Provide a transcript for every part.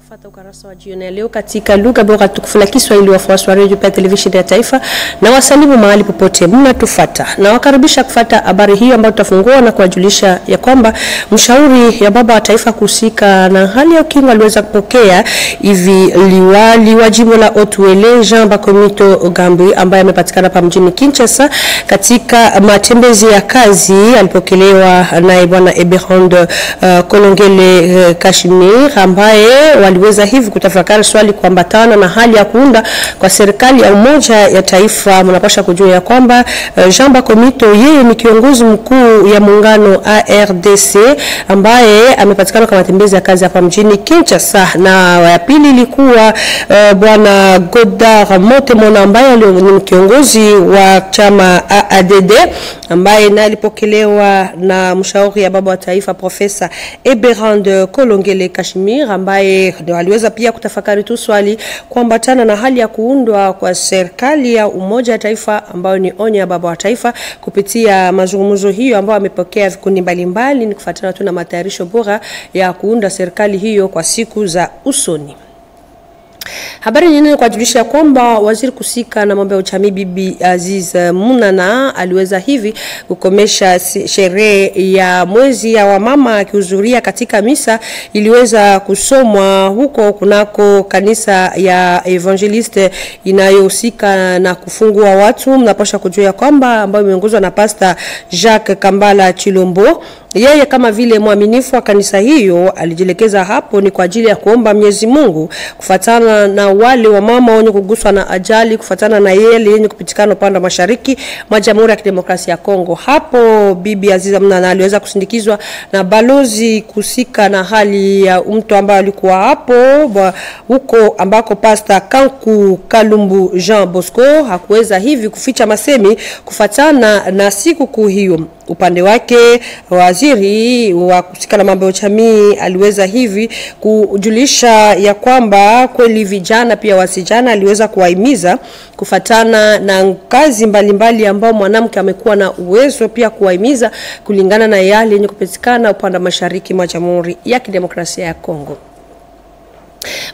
kufuata ukarasa wa jioni leo katika lugha bora tukufu la Kiswahili wa François Radio pa television ya taifa na wasalimu mahali popote mnatufuata na wakaribisha kufuata habari hii ambayo tutafungua na kuwajulisha ya kwamba mshauri ya baba wa taifa kuhusika na hali ya ukimwi aliweza kupokea hivi liwali wa jimbo la Otuele Jean Bakomito Ogambi ambaye amepatikana hapa mjini Kinshasa katika matembezi ya kazi. Alipokelewa na bwana Eberhard Kolongele Kashmir ambaye waliweza hivi kutafakari swali kuambatana na hali ya kuunda kwa serikali ya umoja ya taifa. Mnapasha kujua ya kwamba Jean Bakomito yeye ni kiongozi mkuu ya muungano ARDC ambaye amepatikana kwa matembezi ya kazi hapa mjini Kinshasa. Na ya pili ilikuwa bwana Godard Motemona ambaye ni kiongozi wa chama AADD ambaye na alipokelewa na mshauri ya baba wa taifa Profesa Eberhard Kolongele Kashmir ambaye waliweza pia kutafakari tu swali kuambatana na hali ya kuundwa kwa serikali ya umoja ya taifa ambayo ni onyo ya baba wa taifa. Kupitia mazungumzo hiyo ambayo amepokea vikundi mbalimbali ni kufuatana tu na matayarisho bora ya kuunda serikali hiyo kwa siku za usoni. Habari nyingine kwa kujulisha kwamba waziri kusika na mambo ya uchumi Bibi Aziz Munana aliweza hivi kukomesha sherehe ya mwezi ya wamama akihudhuria katika misa iliweza kusomwa huko kunako kanisa ya Evangeliste inayohusika na kufungua watu. Mnapaswa kujua kwamba ambayo imeongozwa na Pastor Jacques Kambala Chilombo. Yeye kama vile mwaminifu wa kanisa hiyo alijielekeza hapo ni kwa ajili ya kuomba Mwenyezi Mungu kufuatana na wale wa mama wenye kuguswa na ajali kufuatana na yale yenye kupitikana upande wa mashariki mwa Jamhuri ya Kidemokrasia ya Kongo. Hapo Bibi Aziza Mnana aliweza kusindikizwa na balozi kusika na hali ya mtu ambaye alikuwa hapo huko ambako Pastor Kanku Kalumbu Jean Bosco hakuweza hivi kuficha masemi kufuatana na siku hiyo. Upande wake waziri wa kusika na mambo ya jamii aliweza hivi kujulisha ya kwamba kweli vijana pia wasijana aliweza kuwahimiza kufatana na kazi mbalimbali ambao mwanamke amekuwa na uwezo pia kuwahimiza kulingana na yale yenye kupatikana upande wa mashariki mwa Jamhuri ya Kidemokrasia ya Kongo.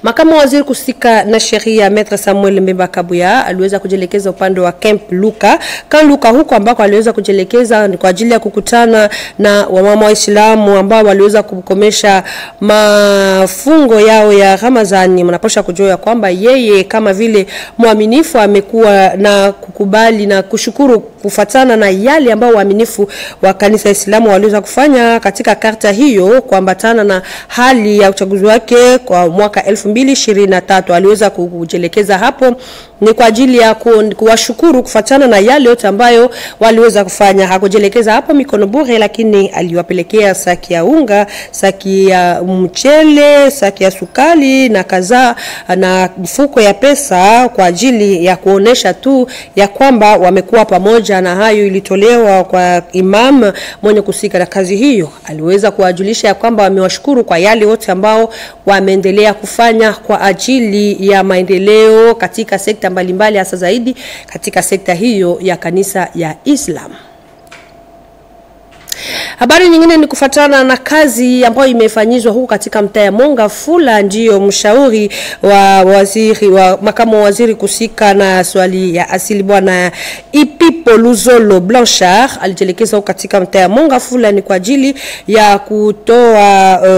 Makamu waziri kusika na sheria Maître Samuel Mbemba Kabuya aliweza kujelekeza upande wa Camp Luka. Camp Luka huko ambako aliweza kujelekeza kwa ajili ya kukutana na wamama Waislamu ambao waliweza kukomesha mafungo yao ya Ramadhani. Mnaposha kujua kwamba yeye kama vile muaminifu amekuwa na kukubali na kushukuru kufuatana na yale ambao waaminifu wa kanisa Islamu waliweza kufanya katika karta hiyo kuambatana na hali ya uchaguzi wake kwa mwaka 2023. Aliweza kujelekeza hapo ni kwa ajili ya kuwashukuru kufuatana na yale yote ambayo waliweza kufanya. Hakujelekeza hapo mikono bure, lakini aliwapelekea saki ya unga, saki ya mchele, saki ya sukari na kadhaa na mfuko ya pesa kwa ajili ya kuonesha tu ya kwamba wamekuwa pamoja. Na hayo ilitolewa kwa imam mwenye kusika na kazi hiyo. Aliweza kuwajulisha ya kwamba wamewashukuru kwa yale wote ambao wameendelea kufanya kwa ajili ya maendeleo katika sekta mbalimbali, hasa zaidi katika sekta hiyo ya kanisa ya Islam. Habari nyingine ni kufuatana na kazi ambayo imefanyizwa huko katika mtaa ya Mongafula. Ndio mshauri wa waziri wa makamu waziri kusika na swali ya asili bwana Ipipo Luzolo Blanchard alijelekeza huko katika mtaa ya Mongafula ni kwa ajili ya kutoa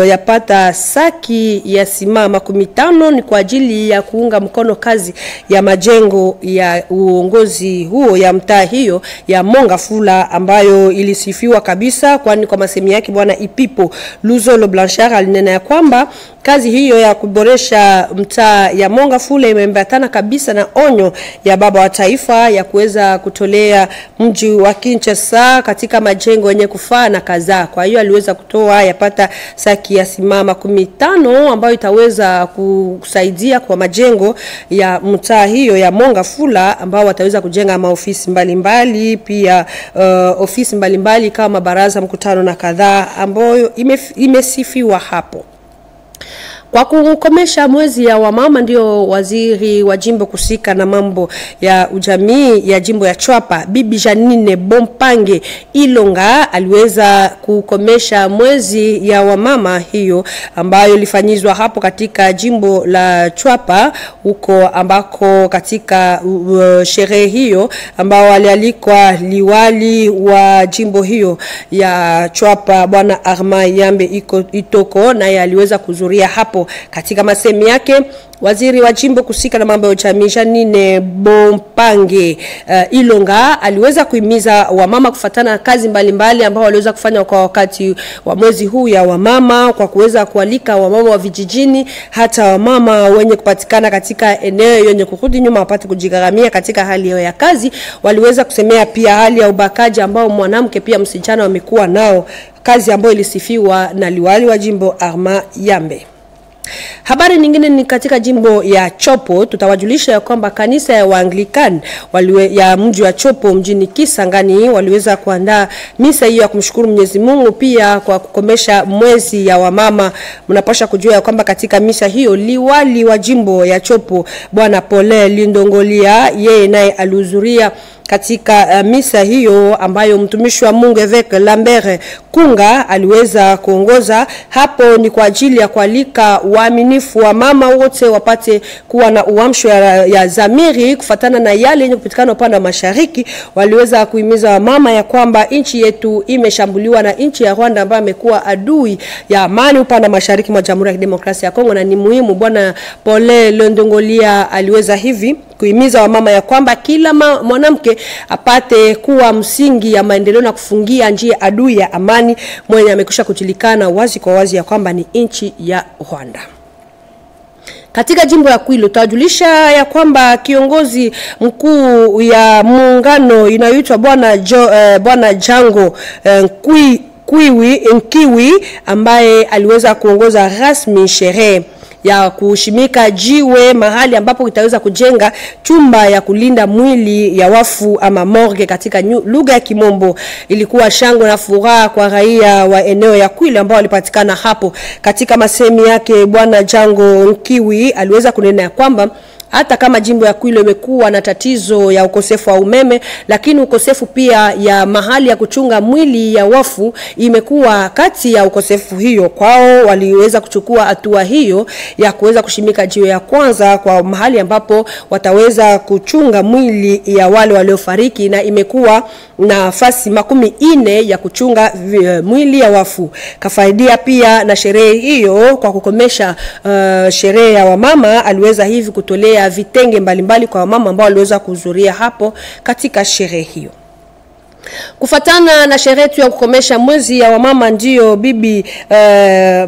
yapata saki ya simama 15 ni kwa ajili ya kuunga mkono kazi ya majengo ya uongozi huo ya mtaa hiyo ya Mongafula ambayo ilisifiwa kabisa, kwani kwa masemi yake bwana Ipipo Luzolo Blanchard alinena ya kwamba kazi hiyo ya kuboresha mtaa ya Mongafula imeambatana kabisa na onyo ya baba wa taifa ya kuweza kutolea mji wa Kinshasa katika majengo yenye kufaa na kadhaa. Kwa hiyo aliweza kutoa yapata saki ya simama 15 ambayo itaweza kusaidia kwa majengo ya mtaa hiyo ya Mongafula ambao wataweza kujenga maofisi mbalimbali pia ofisi mbalimbali kama baraza mkutano na kadhaa ambayo imesifiwa hapo. Kwa kukomesha mwezi ya wamama, ndio waziri wa jimbo kusika na mambo ya ujamii ya jimbo ya Chwapa, Bibi Janine Bompange Ilonga, aliweza kukomesha mwezi ya wamama hiyo ambayo ilifanyizwa hapo katika jimbo la Chwapa, huko ambako katika sherehe hiyo ambao alialikwa liwali wa jimbo hiyo ya Chwapa Bwana Armand Yambe Itoko, naye aliweza kuzuria hapo. Katika masemi yake, waziri wa jimbo kusika na mambo ya jamii Janine Bompange Ilonga aliweza kuhimiza wamama kufuatana kazi mbalimbali ambao waliweza kufanya kwa wakati wa mwezi huu ya wamama, kwa kuweza kualika wamama wa vijijini, hata wamama wenye kupatikana katika eneo yenye kurudi nyuma wapate kujigharamia katika hali yao ya kazi. Waliweza kusemea pia hali ya ubakaji ambao mwanamke pia msichana wamekuwa nao, kazi ambayo ilisifiwa na liwali wa jimbo Armand Yambe. Habari nyingine ni katika jimbo ya Chopo. Tutawajulisha ya kwamba kanisa ya Waanglican ya mji wa Chopo mjini Kisangani waliweza kuandaa misa hiyo ya kumshukuru Mwenyezi Mungu pia kwa kukomesha mwezi ya wamama. Mnapasha kujua ya kwamba katika misa hiyo liwali wa jimbo ya Chopo Bwana Pole Lindongolia, yeye naye alihudhuria katika misa hiyo ambayo mtumishi wa Mungu Eveke Lambert Kunga aliweza kuongoza. Hapo ni kwa ajili ya kualika waaminifu wa mama wote wapate kuwa na uamsho ya zamiri kufatana na yale yenye kupatikana upande wa mashariki. Waliweza kuhimiza mama ya kwamba nchi yetu imeshambuliwa na nchi ya Rwanda ambayo imekuwa adui ya amani upande wa mashariki mwa Jamhuri ya Kidemokrasia ya Kongo, na ni muhimu. Bwana Pole Lindongolia aliweza hivi kuhimiza wamama ya kwamba kila mwanamke apate kuwa msingi ya maendeleo na kufungia njia adui ya amani mwenye amekwisha kujulikana wazi kwa wazi ya kwamba ni nchi ya Rwanda. Katika jimbo ya Kwilu tutajulisha ya kwamba kiongozi mkuu ya muungano inayoitwa Bwana Jango Nkiwi ambaye aliweza kuongoza rasmi sherehe ya kushimika jiwe mahali ambapo itaweza kujenga chumba ya kulinda mwili ya wafu ama morgue katika lugha ya Kimombo. Ilikuwa shangwe na furaha kwa raia wa eneo ya Kwilu ambao walipatikana hapo. Katika masemi yake, Bwana Jango Nkiwi aliweza kunena kwamba hata kama jimbo ya Kwilu imekuwa na tatizo ya ukosefu wa umeme, lakini ukosefu pia ya mahali ya kuchunga mwili ya wafu imekuwa kati ya ukosefu hiyo. Kwao waliweza kuchukua hatua hiyo ya kuweza kushimika jiwe ya kwanza kwa mahali ambapo wataweza kuchunga mwili ya wale waliofariki, na imekuwa nafasi 40 ya kuchunga mwili ya wafu. Kafaidia pia na sherehe hiyo kwa kukomesha sherehe ya wamama. Aliweza hivi kutolea vitenge mbalimbali kwa wamama ambao waliweza kuhudhuria hapo katika sherehe hiyo. Kufatana na sherehe ya kukomesha mwezi ya wamama, ndio Bibi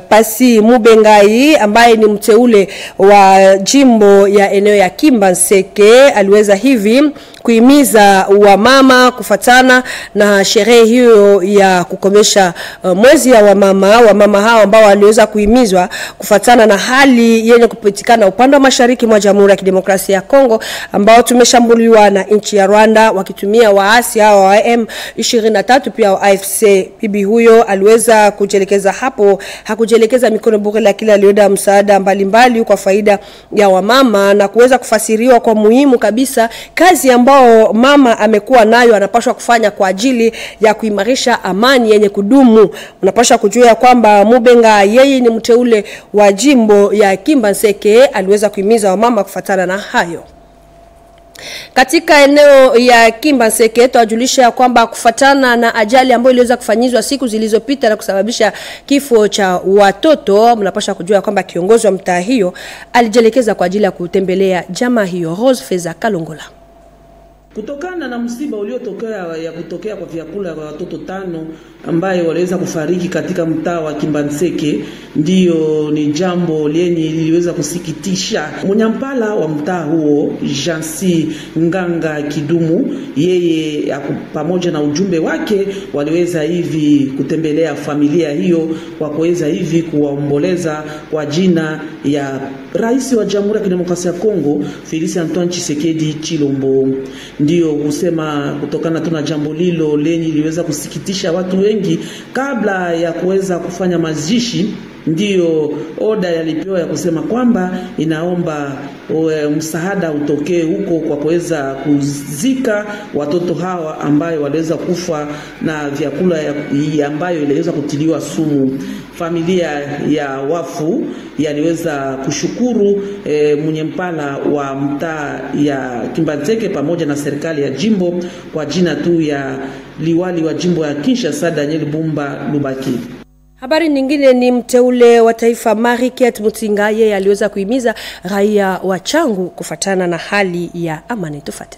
Pasi Mubengai ambaye ni mteule wa jimbo ya eneo ya Kimbanseke aliweza hivi kuhimiza wamama kufatana na sherehe hiyo ya kukomesha mwezi ya wamama. Wamama hao ambao waliweza kuhimizwa kufatana na hali yenye kupatikana upande wa mashariki mwa Jamhuri ya Kidemokrasia ya Kongo ambao tumeshambuliwa na nchi ya Rwanda wakitumia waasi hao wa M23 pia wa AFC. Bibi huyo aliweza kujelekeza hapo, hakujelekeza mikono bure, lakini alioda msaada mbalimbali kwa faida ya wamama na kuweza kufasiriwa kwa muhimu kabisa kazi ambao mama amekuwa nayo anapaswa kufanya kwa ajili ya kuimarisha amani yenye kudumu. Unapaswa kujua kwamba Mubenga yeye ni mteule wa jimbo ya Kimbanseke aliweza kuhimiza wamama kufatana na hayo. Katika eneo ya Kimbanseke tuwajulisha kwamba kufatana na ajali ambayo iliweza kufanyizwa siku zilizopita na kusababisha kifo cha watoto, mnapaswa kujua kwamba kiongozi wa mtaa hiyo alijelekeza kwa ajili ya kutembelea jamaa hiyo. Rose Feza Kalongola. Kutokana na msiba kutokea kwa vyakula vya watoto 5 ambaye waliweza kufariki katika mtaa wa Kimbanseke, ndio ni jambo lenye liliweza kusikitisha. Mnyampala wa mtaa huo Jansi Nganga Kidumu, yeye pamoja na ujumbe wake waliweza hivi kutembelea familia hiyo kwa kuweza hivi kuwaomboleza kwa jina ya Rais wa Jamhuri ya Kidemokrasia ya Kongo Felix Antoine Tshisekedi Chilombo. Ndio kusema kutokana tuna jambo lilo lenye liweza kusikitisha watu wengi, kabla ya kuweza kufanya mazishi ndiyo oda yalipewa ya kusema kwamba inaomba msaada utokee huko kwa kuweza kuzika watoto hawa ambayo waliweza kufa na vyakula ambayo iliweza kutiliwa sumu. Familia ya wafu yaliweza kushukuru mwenyempala wa mtaa ya Kimbanzeke pamoja na serikali ya jimbo kwa jina tu ya liwali wa jimbo ya Kinshasa Daniel Bumba Lubaki. Habari nyingine ni mteule wa taifa Mariket Mutinga, yeye aliweza kuhimiza raia wa Changu kufuatana na hali ya amani. Tufuate.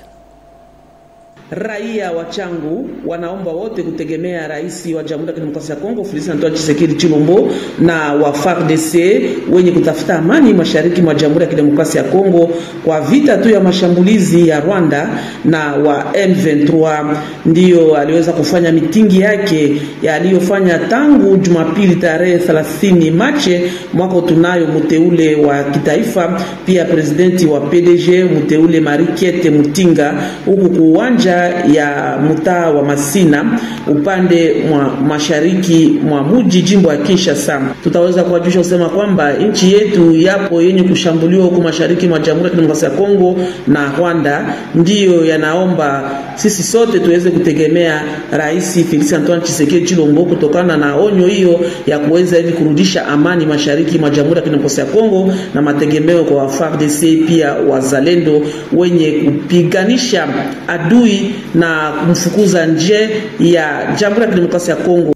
Raia wa Changu wanaomba wote kutegemea rais wa Jamhuri ya Kidemokrasia ya Kongo Felix Antoine Tshisekedi Tshilombo na wa FARDC wenye kutafuta amani mashariki mwa Jamhuri ya Kidemokrasia ya Kongo kwa vita tu ya mashambulizi ya Rwanda na wa M23. Ndio aliweza kufanya mitingi yake aliyofanya tangu Jumapili tarehe 30 Machi mwaka tunayo mteule wa kitaifa pia presidenti wa PDG mteule Mariket Mutinga huku kuwanja ya mtaa wa Masina upande mwa mashariki mwa mji jimbo ya Kinshasa. Tutaweza kuwajulisha kusema kwamba nchi yetu yapo yenye kushambuliwa huko mashariki mwa Jamhuri ya Kidemokrasia ya Kongo na Rwanda, ndiyo yanaomba sisi sote tuweze kutegemea rais Felix Antoine Tshisekedi Tshilombo kutokana na onyo hiyo ya kuweza hivi kurudisha amani mashariki mwa Jamhuri ya Kidemokrasia ya Kongo na mategemeo kwa FARDC pia wazalendo wenye kupiganisha adui na kumfukuza nje ya Jamhuri ya Kidemokrasia ya Kongo.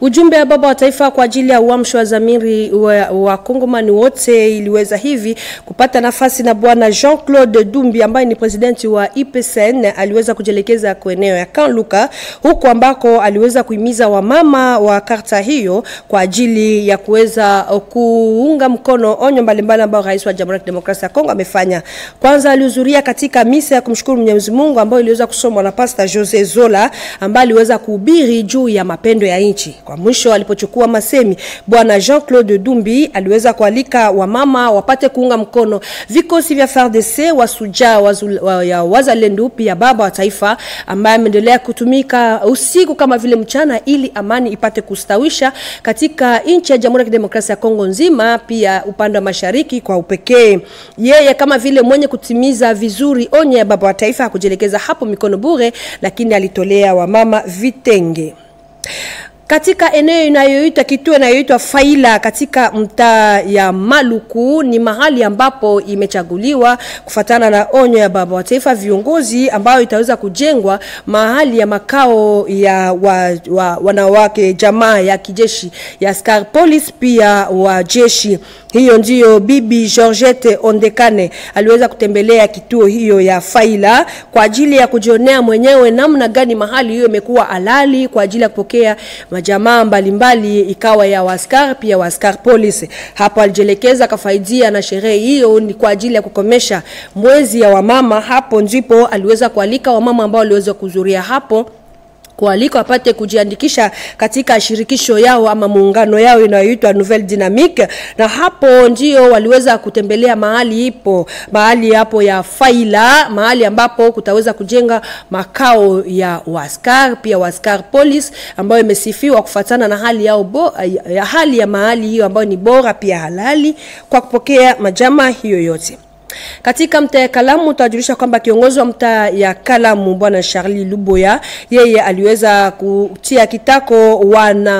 Ujumbe wa baba wa taifa kwa ajili ya uamsho wa zamiri wa Kongomani wote iliweza hivi kupata nafasi na bwana Jean-Claude Dumbi ambaye ni presidenti wa IPCN. Aliweza kujelekeza kwa eneo ya Kanluka huko ambako aliweza kuhimiza wamama wa karta hiyo kwa ajili ya kuweza kuunga mkono onyo mbalimbali ambao rais wa Jamhuri ya Kidemokrasia ya Kongo amefanya. Kwanza alihudhuria katika misa ya kumshukuru Mwenyezi Mungu ambayo iliweza kusomwa na Pastor Jose Zola ambaye aliweza kuhubiri juu ya mapendo ya nchi. Kwa mwisho alipochukua masemi, bwana Jean-Claude Dumbi aliweza kualika wamama wapate kuunga mkono vikosi vya FARDC, wasuja ya wazalendo pia baba wa taifa ambaye ameendelea kutumika usiku kama vile mchana ili amani ipate kustawisha katika nchi ya Jamhuri ya Kidemokrasia ya Kongo nzima, pia upande wa mashariki kwa upekee. Yeye kama vile mwenye kutimiza vizuri onyo ya baba wa taifa hakujelekeza hapo mikono bure, lakini alitolea wamama vitenge. Katika eneo inayoitwa kituo inayoitwa Faila katika mtaa ya Maluku ni mahali ambapo imechaguliwa kufatana na onyo ya baba wa taifa viongozi ambayo itaweza kujengwa mahali ya makao ya wanawake jamaa ya kijeshi ya askari police pia wa jeshi. Hiyo ndiyo bibi Georgette Ondekane aliweza kutembelea kituo hiyo ya Faila kwa ajili ya kujionea mwenyewe namna gani mahali hiyo imekuwa halali kwa ajili ya kupokea majamaa mbalimbali ikawa ya waskari pia waskari police. Hapo alijelekeza kafaidia na sherehe hiyo ni kwa ajili ya kukomesha mwezi ya wamama. Hapo ndipo aliweza kualika wamama ambao waliweza kuhudhuria hapo kualika wapate kujiandikisha katika shirikisho yao ama muungano yao inayoitwa Nouvelle Dynamique, na hapo ndio waliweza kutembelea mahali hapo ya Faila, mahali ambapo kutaweza kujenga makao ya waskar pia waskar police ambayo imesifiwa kufuatana na hali yao hali ya mahali hiyo ambayo ni bora pia halali kwa kupokea majamaa hiyo yote. Katika mtaa ya Kalamu tutajulisha kwamba kiongozi wa mtaa ya Kalamu bwana Charlie Luboya yeye aliweza kutia kitako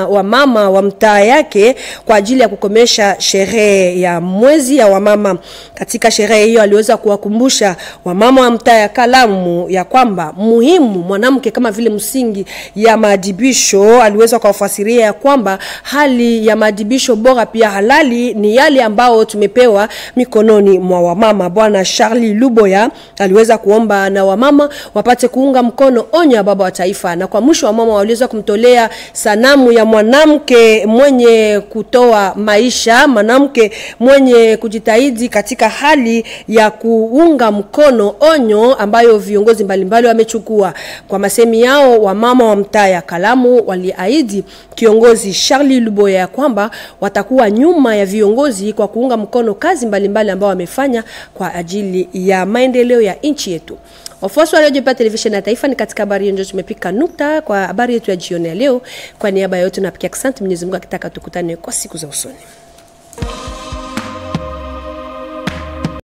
wa mama wa mtaa yake kwa ajili ya kukomesha sherehe ya mwezi ya wamama. Katika sherehe hiyo aliweza kuwakumbusha wamama wa mtaa ya Kalamu ya kwamba muhimu mwanamke kama vile msingi ya maadibisho. Aliweza kuwafasiria ya kwamba hali ya maadibisho bora pia halali ni yale ambao tumepewa mikononi mwa wamama. Bwana Charlie Luboya aliweza kuomba na wamama wapate kuunga mkono onyo ya baba wa taifa, na kwa mwisho wamama waliweza kumtolea sanamu ya mwanamke mwenye kutoa maisha, mwanamke mwenye kujitahidi katika hali ya kuunga mkono onyo ambayo viongozi mbalimbali wamechukua. Kwa masemi yao wamama wa mtaa ya Kalamu waliahidi kiongozi Charlie Luboya ya kwamba watakuwa nyuma ya viongozi kwa kuunga mkono kazi mbalimbali ambao wamefanya kwa ajili ya maendeleo ya nchi yetu. Wafuasi wa Radio Television ya Taifa, ni katika habari hiyo ndio tumepika nukta kwa habari yetu ya jioni ya leo. Kwa niaba ya yote napikia asante, Mwenyezi Mungu akitaka tukutane kwa siku za usoni.